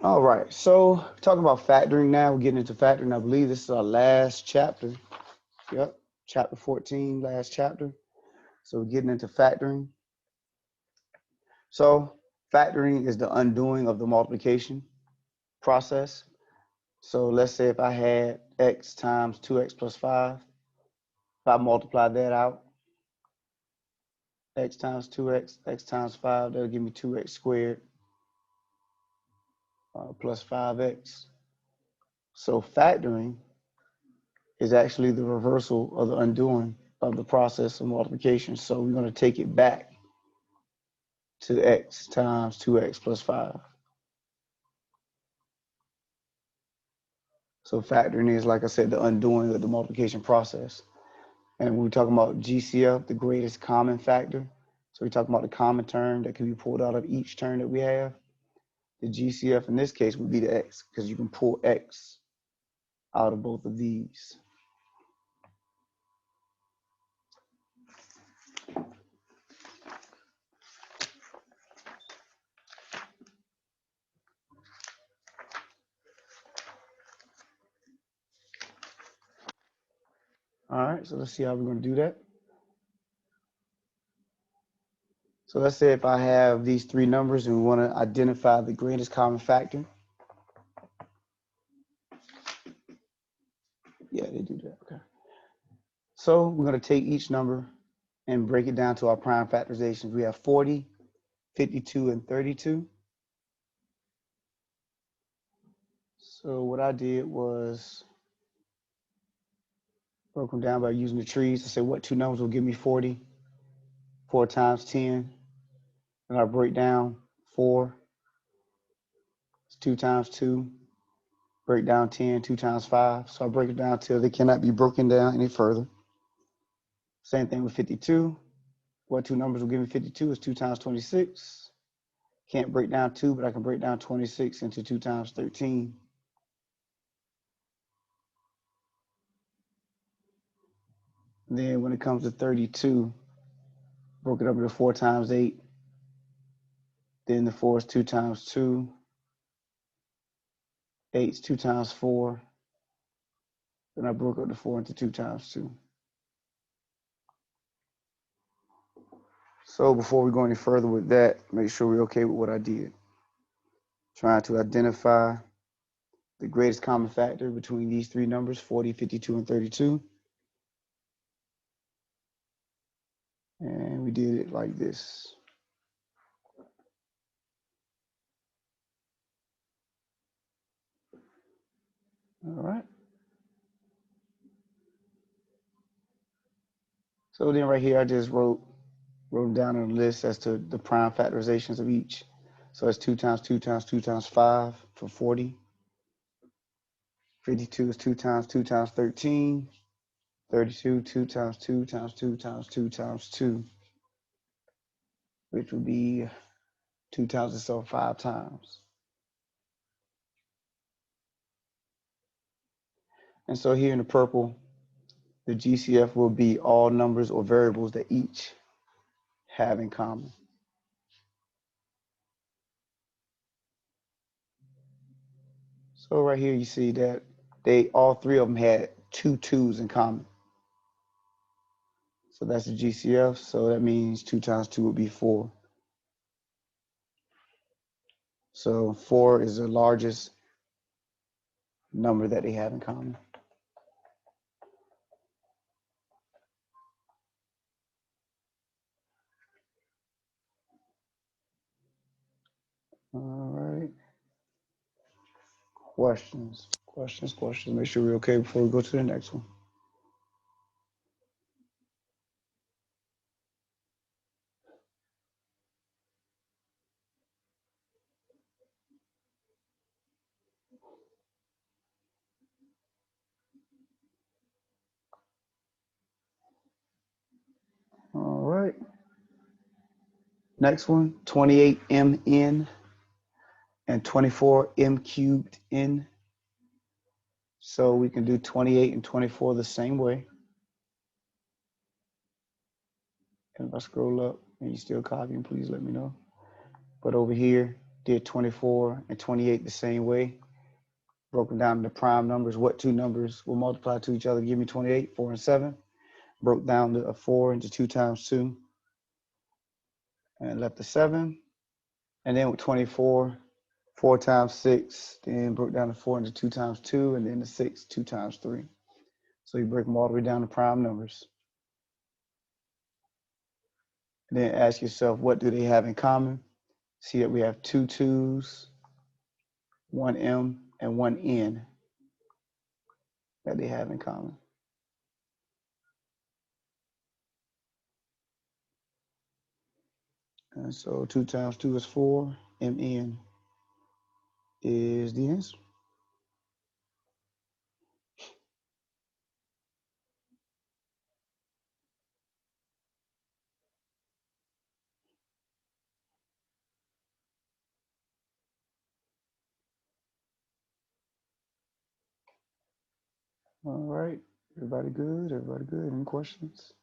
All right, so talking about factoring now, we're getting into factoring. I believe this is our last chapter. Yep, chapter 14, last chapter. So we're getting into factoring. So factoring is the undoing of the multiplication process. So let's say if I had x times 2x plus 5, if I multiply that out, x times 2x, x times 5, that'll give me 2x squared plus 5x. So factoring is actually the reversal of the undoing of the process of multiplication. So we're going to take it back to x times 2x plus 5. So factoring is, like I said, the undoing of the multiplication process. And when we're talking about GCF, the greatest common factor, so we're talking about the common term that can be pulled out of each term that we have. The GCF in this case would be the x, because you can pull x out of both of these. All right, so let's see how we're going to do that. So let's say if I have these three numbers and we want to identify the greatest common factor. Yeah, they do that. Okay. So we're going to take each number and break it down to our prime factorizations. We have 40, 52, and 32. So what I did was broke them down by using the trees to say what two numbers will give me 40. 4 times 10. And I break down 4. It's 2 times 2. Break down 10, 2 times 5. So I break it down till they cannot be broken down any further. Same thing with 52. What two numbers will give me 52 is 2 times 26. Can't break down 2, but I can break down 26 into 2 times 13. Then when it comes to 32, broke it up into 4 times 8. Then the 4 is 2 times 2. 8 is 2 times 4. Then I broke up the 4 into 2 times 2. So before we go any further with that, make sure we're okay with what I did. Trying to identify the greatest common factor between these three numbers, 40, 52, and 32. And we did it like this. All right. So then right here, I just wrote them down on a list as to the prime factorizations of each. So it's 2 times 2 times 2 times 5 for 40. 52 is 2 times 2 times 13. 32, 2 times 2 times 2 times 2 times 2, which would be 2 times itself 5 times. And so here in the purple, the GCF will be all numbers or variables that each have in common. So right here you see that all three of them had 2 2's in common. So that's the GCF. So that means 2 times 2 would be 4. So 4 is the largest number that they have in common. All right. Questions. Make sure we're okay before we go to the next one. All right. Next one, 28mn and 24m cubed n. So we can do 28 and 24 the same way. And if I scroll up and you still copying, please let me know. But over here, Did 24 and 28 the same way. Broken down into prime numbers. What two numbers will multiply to each other to give me 28? 4 and 7. Broke down a 4 into 2 times 2 and left the 7. And then with 24, 4 times 6, then broke down to 4 into 2 times 2, and then the 6, 2 times 3. So you break them all the way down to prime numbers. And then ask yourself, what do they have in common? See that we have 2 2s, 1 M, and 1 N that they have in common. And so 2 times 2 is 4, MN is the answer. All right, everybody good? Everybody good? Any questions?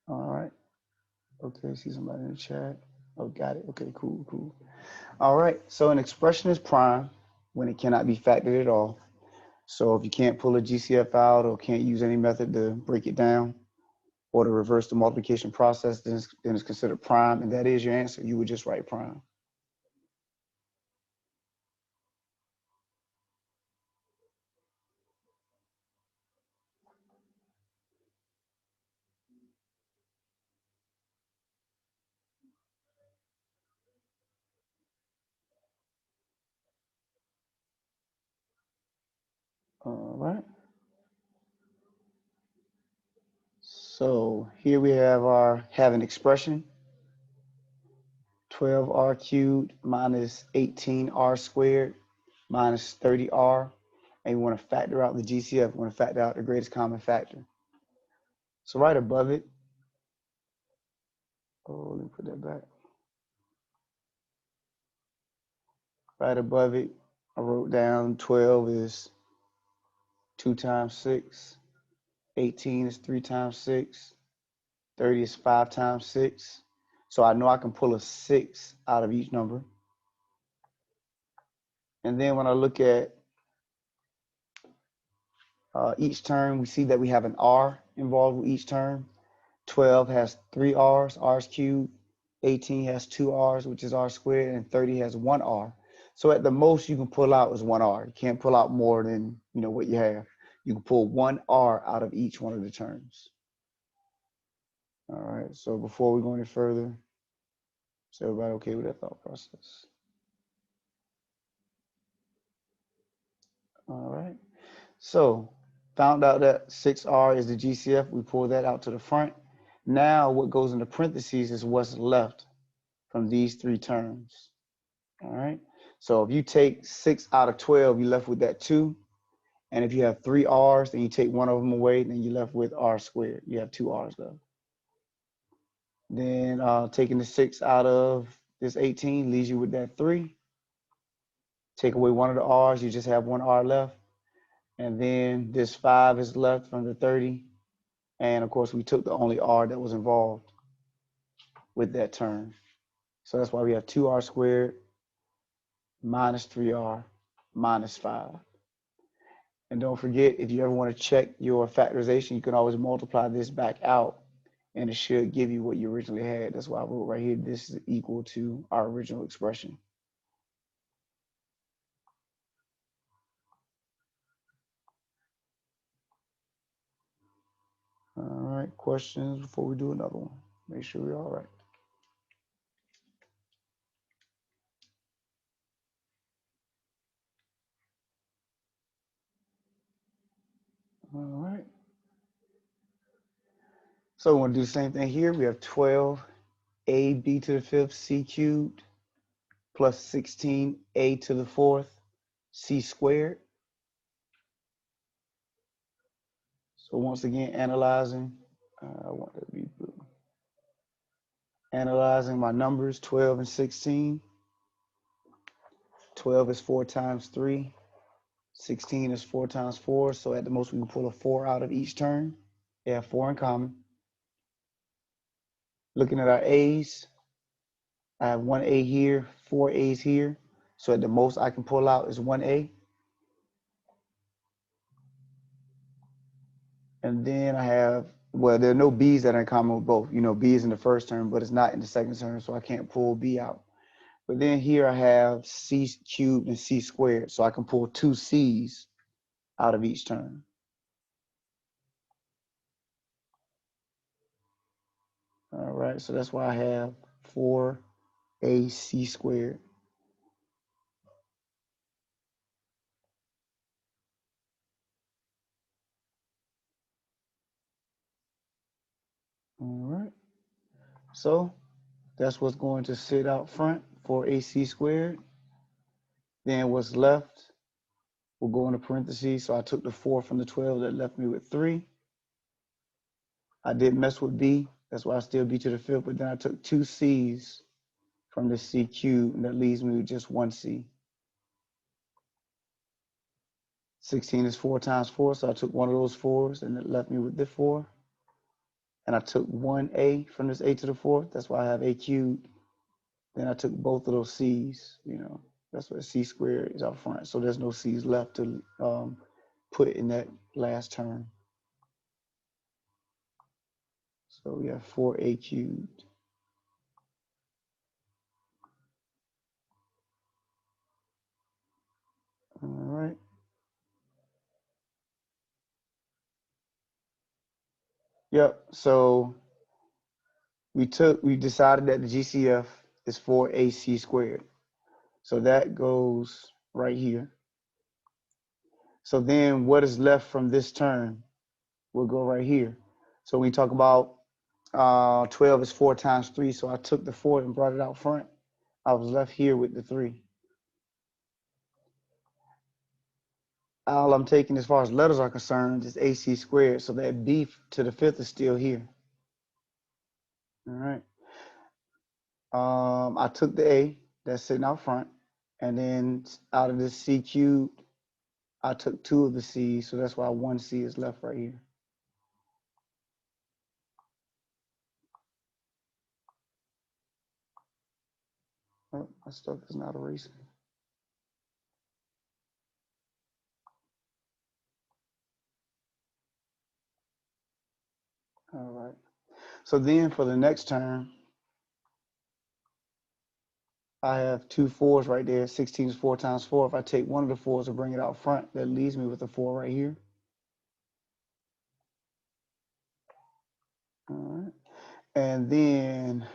All right. Okay, see somebody in the chat. Oh, got it. Okay, cool, cool. All right, so an expression is prime when it cannot be factored at all. So if you can't pull a GCF out or can't use any method to break it down or to reverse the multiplication process, then it's considered prime, and that is your answer. You would just write prime. All right. So here we have an expression, 12r cubed minus 18r squared minus 30r, and we want to factor out the GCF. We want to factor out the greatest common factor. So right above it, oh, let me put that back. Right above it, I wrote down 12 is 2 times 6, 18 is 3 times 6, 30 is 5 times 6. So I know I can pull a 6 out of each number. And then when I look at each term, we see that we have an R involved with each term. 12 has 3 R's, R's cubed. 18 has 2 R's, which is R squared, and 30 has 1 R. So at the most you can pull out is 1 R. You can't pull out more than what you have. You can pull 1 R out of each one of the terms. All right, so before we go any further, is everybody okay with that thought process? All right, so found out that 6R is the GCF. We pull that out to the front. Now what goes into parentheses is what's left from these three terms. All right, so if you take 6 out of 12, you're left with that 2. And if you have 3 R's, then you take one of them away, then you're left with R squared. You have 2 R's left. Then taking the 6 out of this 18 leaves you with that 3. Take away one of the R's, you just have 1 R left. And then this 5 is left from the 30. And of course, we took the only R that was involved with that term. So that's why we have 2R squared minus 3R minus 5. And don't forget, if you ever want to check your factorization, you can always multiply this back out, and it should give you what you originally had. That's why I wrote right here, this is equal to our original expression. All right, questions before we do another one? Make sure we're all right. All right. So we want to do the same thing here. We have 12ab to the fifth c cubed plus 16a to the fourth c squared. So once again, analyzing, I want that to be blue. Analyzing my numbers, 12 and 16. 12 is 4 times 3. 16 is 4 times 4. So at the most, we can pull a 4 out of each term. They have 4 in common. Looking at our A's, I have one A here, four A's here. So at the most I can pull out is one A. And then I have, well, there are no B's that are in common with both. You know, B is in the first term, but it's not in the second term, so I can't pull B out. But then here I have C cubed and C squared, so I can pull two C's out of each term. All right, so that's why I have 4AC squared. All right, so that's what's going to sit out front, 4AC squared. Then what's left will go into parentheses. So I took the 4 from the 12, that left me with 3. I did mess with B, that's why I still B to the 5th, but then I took two C's from the C cubed, and that leaves me with just one C. 16 is 4 times 4, so I took one of those 4s, and it left me with the 4. And I took one A from this A to the 4th, that's why I have A cubed. Then I took both of those C's, you know, that's what C squared is out front. So there's no C's left to put in that last term. So we have 4A cubed. All right. Yep. So we decided that the GCF is 4AC squared. So that goes right here. So then what is left from this term will go right here. So when we talk about 12 is 4 times 3, so I took the 4 and brought it out front. I was left here with the 3. All I'm taking as far as letters are concerned is AC squared, so that B to the 5th is still here. All right. I took the A that's sitting out front, and then out of this C cubed, I took 2 of the C's, so that's why 1 C is left right here. Oh, my stuff is not erasing. All right. So then for the next term, I have two 4s right there. 16 is 4 times 4. If I take one of the 4s and bring it out front, that leaves me with a 4 right here. All right. And then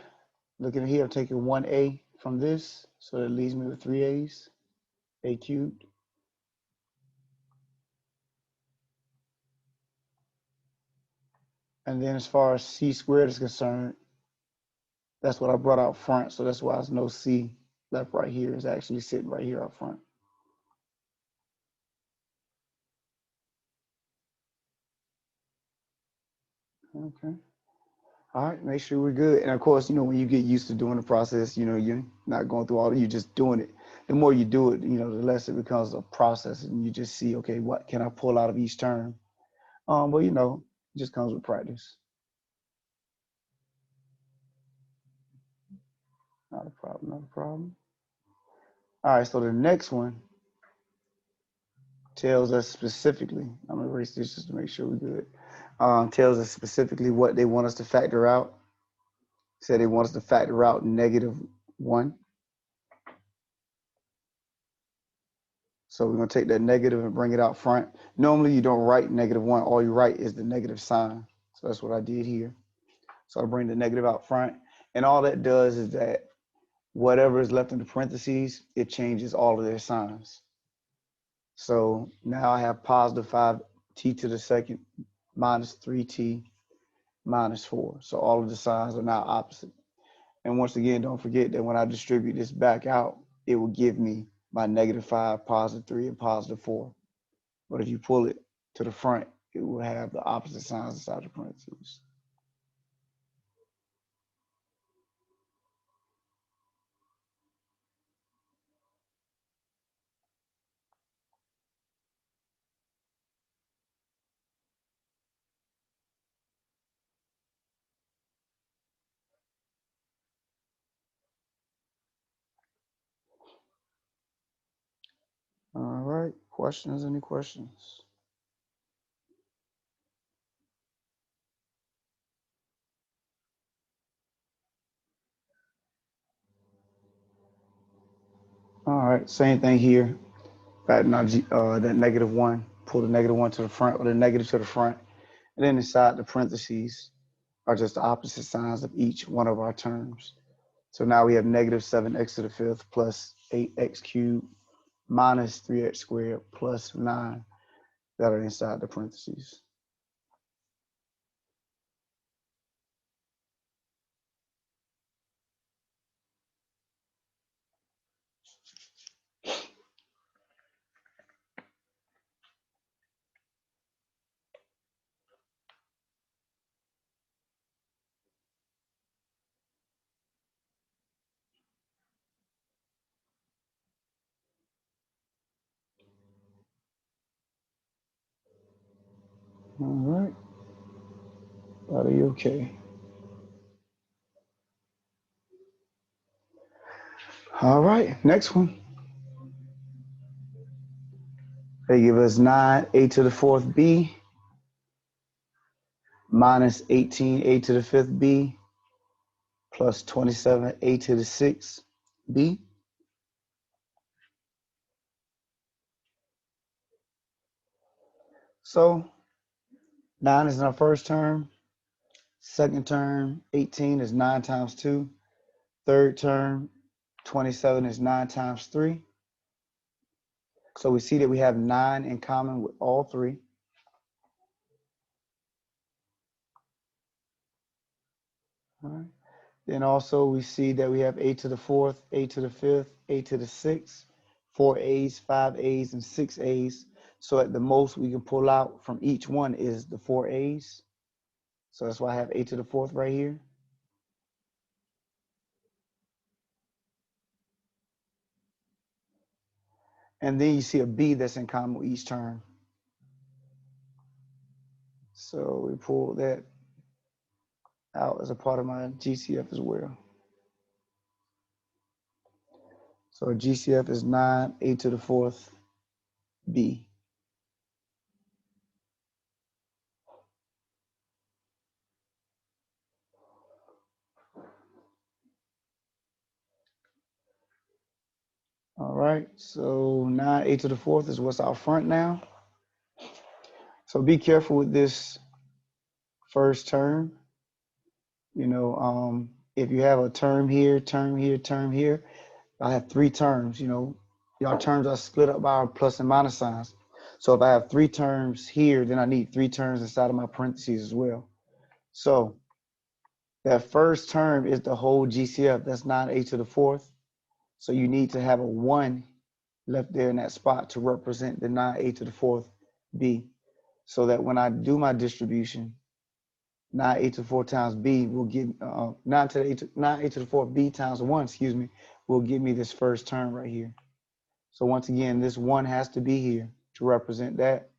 looking here, I'm taking 1A from this, so that leaves me with 3 A's, A cubed. And then as far as C squared is concerned, that's what I brought out front, so that's why there's no C left right here. It's actually sitting right here up front. Okay. All right, make sure we're good. And of course, you know, when you get used to doing the process, you know, you're not going through all, you're just doing it. The more you do it, you know, the less it becomes a process, and you just see, okay, what can I pull out of each term? But you know, it just comes with practice. Not a problem, not a problem. All right, so the next one tells us specifically, I'm gonna erase this just to make sure we're good. Tells us specifically what they want us to factor out. Say they want us to factor out -1. So we're going to take that negative and bring it out front. Normally you don't write -1. All you write is the negative sign. So that's what I did here. So I bring the negative out front. And all that does is that whatever is left in the parentheses, it changes all of their signs. So now I have positive 5t to the second minus 3t minus 4. So all of the signs are now opposite. And once again, don't forget that when I distribute this back out, it will give me my -5, +3, and +4. But if you pull it to the front, it will have the opposite signs inside the parentheses. right, questions, any questions? All right, same thing here. That negative one, pull the negative one to the front or the negative to the front. And then inside the parentheses are just the opposite signs of each one of our terms. So now we have negative 7x to the fifth plus 8x cubed minus 3x squared plus 9 that are inside the parentheses. All right. Are you okay? All right, next one. They give us 9a to the fourth b minus 18a to the fifth b plus 27a to the sixth b. So 9 is in our first term. Second term, 18 is 9 times 2. Third term, 27 is 9 times 3. So we see that we have 9 in common with all three. All right. Then also we see that we have a to the fourth, a to the fifth, a to the sixth, 4 a's, 5 a's, and 6 a's. So at the most we can pull out from each one is the 4 a's. So that's why I have a to the fourth right here. And then you see a b that's in common with each term. So we pull that out as a part of my GCF as well. So GCF is 9a to the fourth b. All right, so 9a to the fourth is what's out front now. So be careful with this first term. You know, if you have a term here, term here, term here, I have 3 terms. You know, y'all terms are split up by plus and minus signs. So if I have 3 terms here, then I need 3 terms inside of my parentheses as well. So that first term is the whole GCF. That's 9a to the fourth. So you need to have a 1 left there in that spot to represent the 9a to the fourth b. So that when I do my distribution, 9a to the 4 times b will give 9 to the 9a to the 4 b times 1, excuse me, will give me this first term right here. So once again, this 1 has to be here to represent that.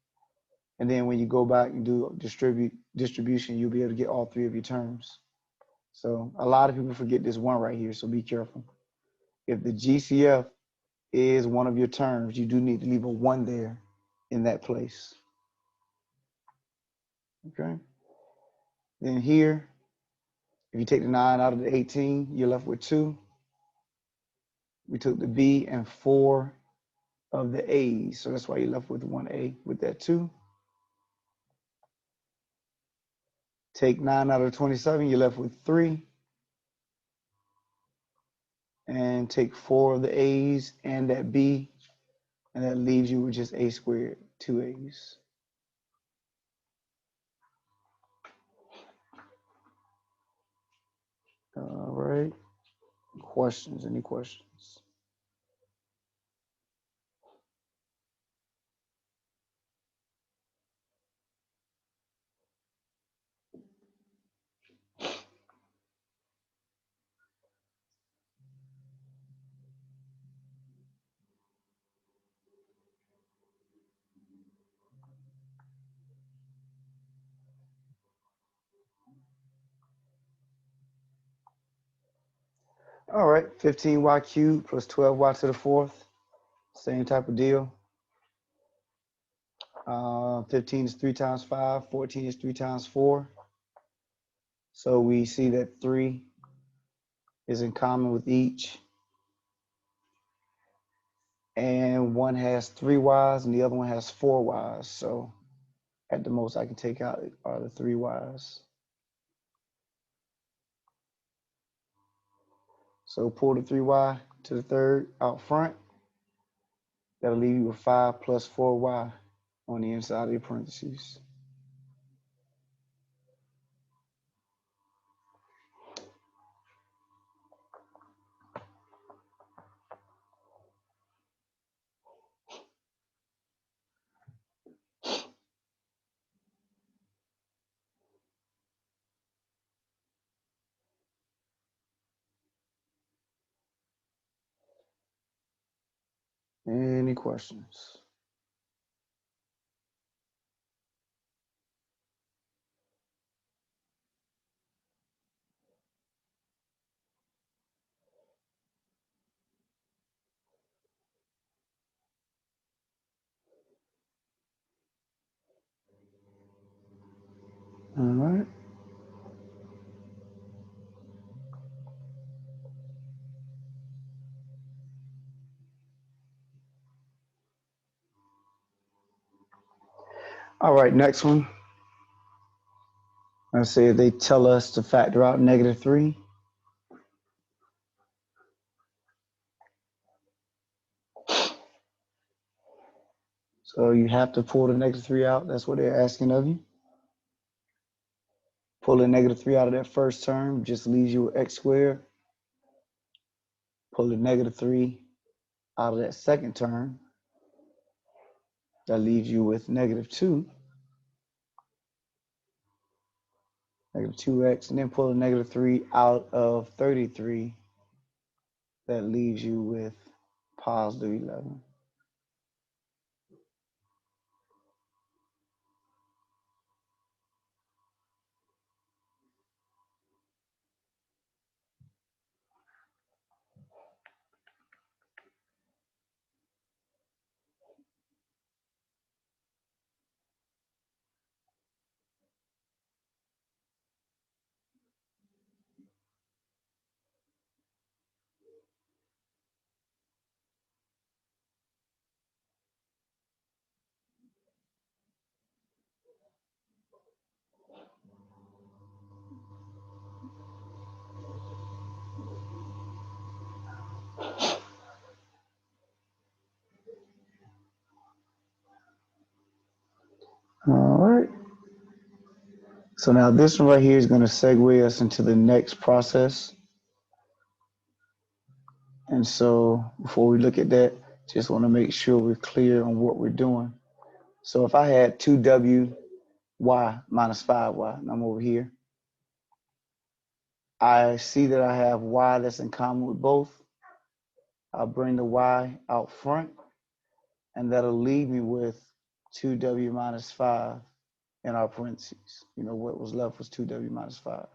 And then when you go back and do distribution, you'll be able to get all 3 of your terms. So a lot of people forget this 1 right here, so be careful. If the GCF is one of your terms, you do need to leave a 1 there in that place. Okay. Then here, if you take the 9 out of the 18, you're left with 2. We took the B and 4 of the A's, so that's why you're left with 1A with that 2. Take 9 out of 27, you're left with 3. And take 4 of the A's and that B, and that leaves you with just A squared, 2 A's. All right. Questions? Any questions? All right, 15y cubed plus 12y to the fourth. Same type of deal. 15 is 3 times 5. 14 is 3 times 4. So we see that 3 is in common with each. And one has 3 y's and the other one has 4 y's. So at the most I can take out are the 3 y's. So pull the 3y to the third out front. That'll leave you with 5 plus 4y on the inside of your parentheses. Any questions? All right. All right, next one. Let's say they tell us to factor out -3. So you have to pull the -3 out. That's what they're asking of you. Pulling -3 out of that first term just leaves you with x squared. Pulling -3 out of that second term, that leaves you with -2, -2x, and then pulling -3 out of 33, that leaves you with +11. All right. So now this one right here is going to segue us into the next process. And so before we look at that, just want to make sure we're clear on what we're doing. So if I had 2w y minus 5y, and I'm over here, I see that I have y that's in common with both. I'll bring the y out front, and that'll leave me with 2w minus 5 in our parentheses. You know, what was left was 2w minus 5.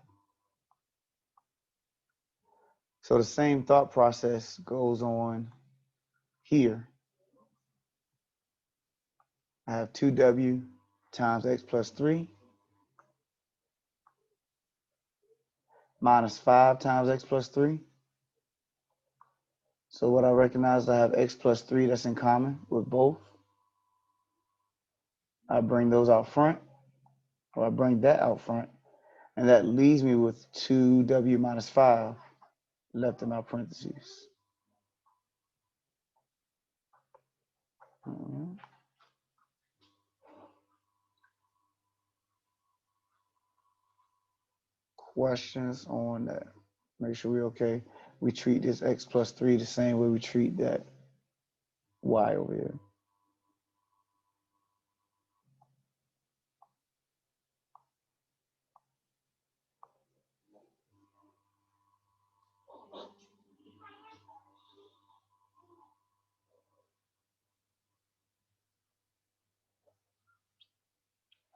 So the same thought process goes on here. I have 2w times x plus 3 minus 5 times x plus 3. So what I recognize, I have x plus 3 that's in common with both. I bring those out front, or I bring that out front, and that leaves me with 2w minus 5 left in our parentheses. Questions on that? Make sure we're okay. We treat this x plus 3 the same way we treat that y over here.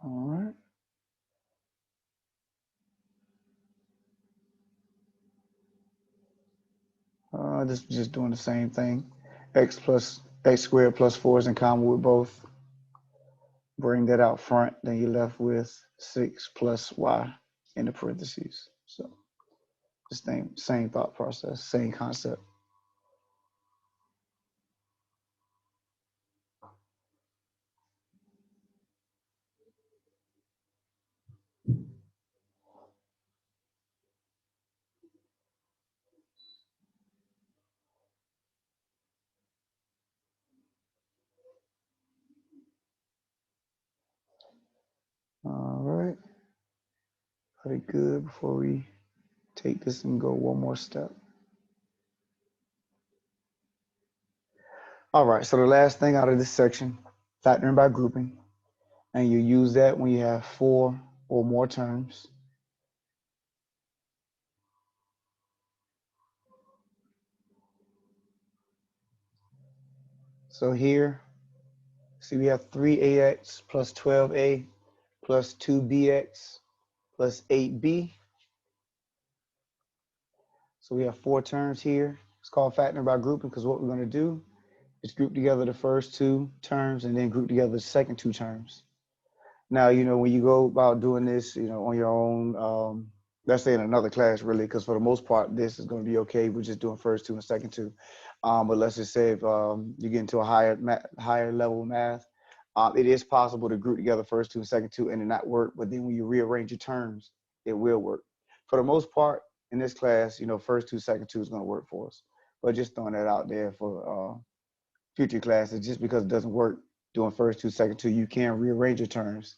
All right. This is just doing the same thing. X squared plus 4 is in common with both. bring that out front, then you're left with 6 plus y in the parentheses. So the same thought process, same concept. All right, pretty good before we take this and go one more step. All right, so the last thing out of this section, factoring by grouping, and you use that when you have 4 or more terms. So here, see we have 3ax plus 12a plus 2bx plus 8b. So we have 4 terms here. It's called factoring by grouping because what we're going to do is group together the first 2 terms and then group together the second 2 terms. Now, when you go about doing this, on your own, let's say in another class, really, because for the most part, this is going to be okay. We're just doing first 2 and second 2. But let's just say if you get into a higher level of math, it is possible to group together first 2 and second 2 and it not work. But then when you rearrange your terms, it will work. For the most part, in this class, first 2, second 2 is going to work for us. But just throwing that out there for future classes, just because it doesn't work doing first 2, second 2, you can rearrange your terms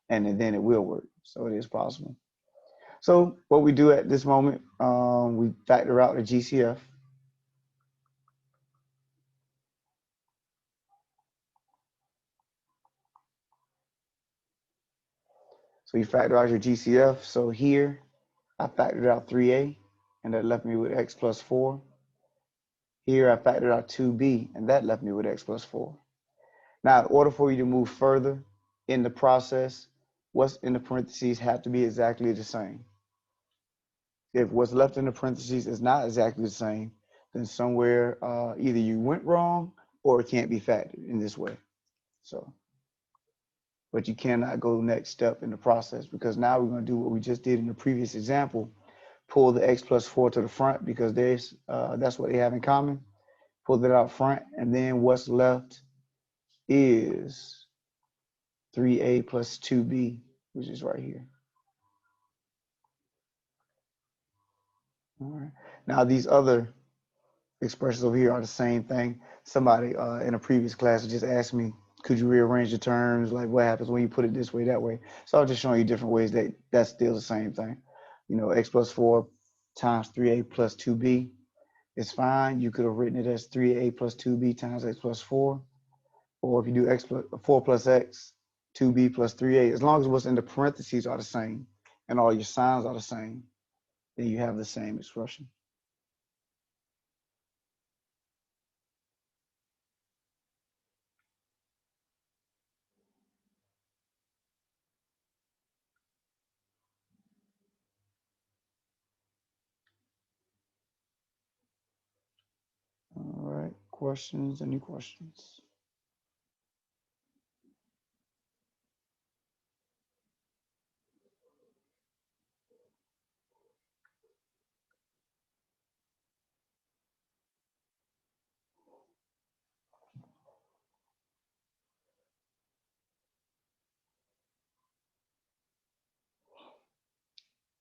and then it will work. So it is possible. So what we do at this moment, we factor out the GCF. So you factor out your GCF. So here, I factored out 3a, and that left me with x plus 4. Here, I factored out 2b, and that left me with x plus 4. Now, in order for you to move further in the process, what's in the parentheses have to be exactly the same. If what's left in the parentheses is not exactly the same, then somewhere either you went wrong or it can't be factored in this way. So, but you cannot go next step in the process because now we're going to do what we just did in the previous example, pull the x plus 4 to the front because that's what they have in common. Pull it out front, and then what's left is 3a plus 2b, which is right here. All right. Now these other expressions over here are the same thing. Somebody in a previous class just asked me, could you rearrange the terms? Like what happens when you put it this way, that way? So I was just showing you different ways that's still the same thing. X plus 4 times 3a plus 2b is fine. You could have written it as 3a plus 2b times x plus 4. Or if you do x plus 4 plus x, 2b plus 3a, as long as what's in the parentheses are the same and all your signs are the same, then you have the same expression. All right, questions? Any questions?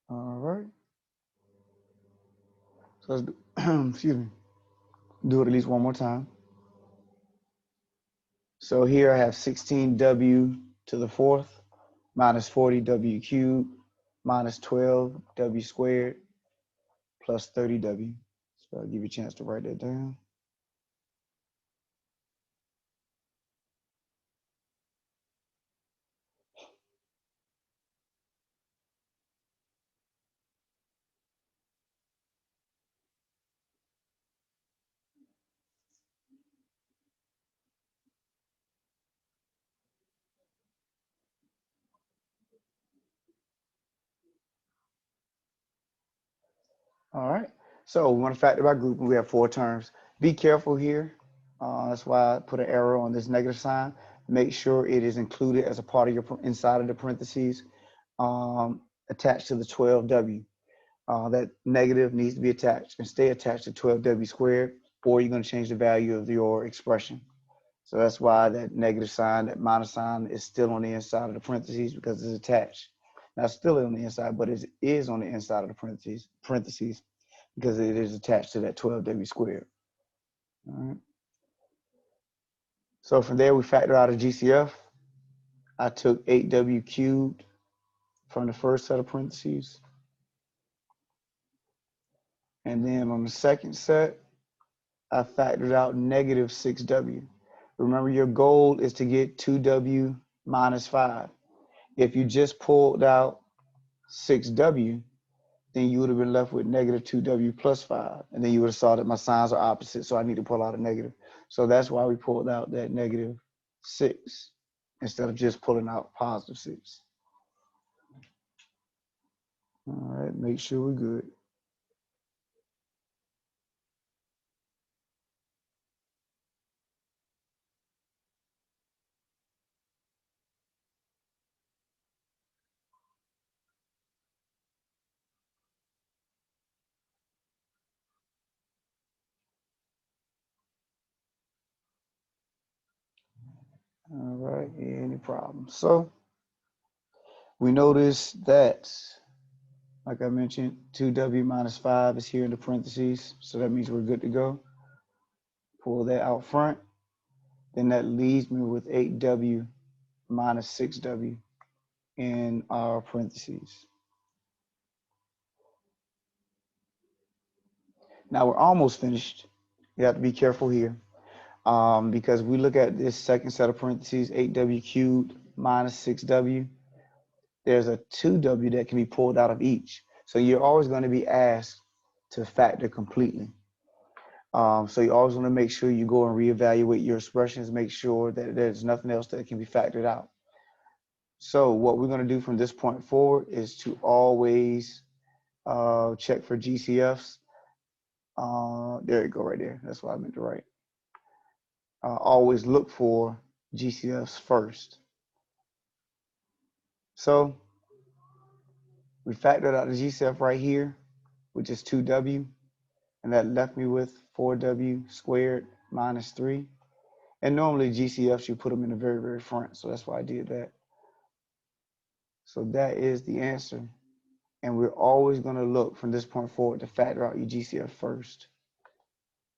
All right. So let's do, excuse me, do it at least one more time. So here I have 16w to the fourth minus 40w cubed minus 12w squared plus 30w. So I'll give you a chance to write that down. All right. So we want to factor by group, and we have 4 terms. Be careful here. That's why I put an arrow on this negative sign. make sure it is included as a part of your inside of the parentheses, attached to the 12w. That negative needs to be attached and stay attached to 12w squared, or you're going to change the value of your expression. So that's why that negative sign, that minus sign, is still on the inside of the parentheses because it's attached. Now, it's still on the inside, but it is on the inside of the parentheses because it is attached to that 12w squared. All right. So from there, we factor out a GCF. I took 8w cubed from the first set of parentheses. And then on the second set, I factored out negative 6w. Remember, your goal is to get 2w minus 5. If you just pulled out 6w, then you would have been left with negative 2w plus 5. And then you would have saw that my signs are opposite, so I need to pull out a negative. So that's why we pulled out that negative 6 instead of just pulling out positive 6. All right, make sure we're good. All right, any problems? So we notice that, like I mentioned, 2w minus 5 is here in the parentheses, so that means we're good to go. Pull that out front. Then that leaves me with 8w minus 6w in our parentheses. Now we're almost finished. You have to be careful here because we look at this second set of parentheses, 8w cubed minus 6w. There's a 2w that can be pulled out of each. So you're always going to be asked to factor completely. So you always want to make sure you go and reevaluate your expressions, make sure that there's nothing else that can be factored out. So what we're going to do from this point forward is to always check for GCFs. There you go, right there. That's what I meant to write. Always look for GCFs first. So we factored out the GCF right here, which is 2w, and that left me with 4w squared minus 3. And normally GCFs, you put them in the very, very front, so that's why I did that. So that is the answer. And we're always going to look from this point forward to factor out your GCF first.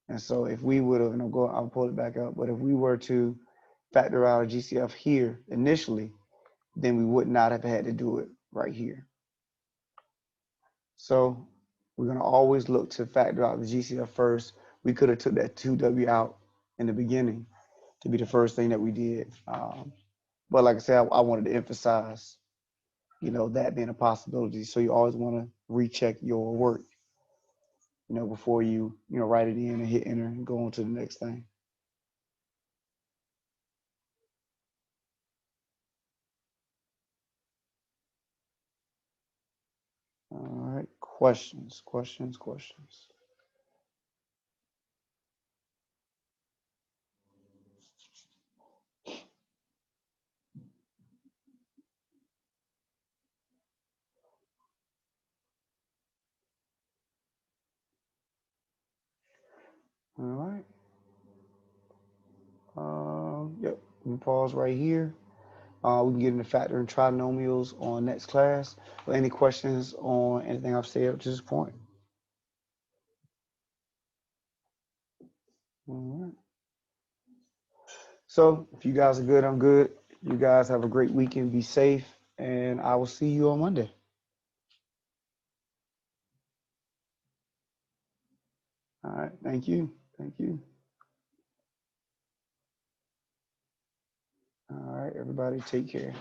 And so if we would have, and I'll pull it back up, but if we were to factor out a GCF here initially, then we would not have had to do it right here. So we're going to always look to factor out the GCF first. We could have took that 2w out in the beginning to be the first thing that we did. But like I said, I wanted to emphasize, that being a possibility. So you always want to recheck your work, before you, write it in and hit enter and go on to the next thing. All right, questions. All right. Yep, we can pause right here. We can get into factoring trinomials on next class. But any questions on anything I've said up to this point? All right. So if you guys are good, I'm good. You guys have a great weekend. Be safe, and I will see you on Monday. All right. Thank you. All right, everybody, take care.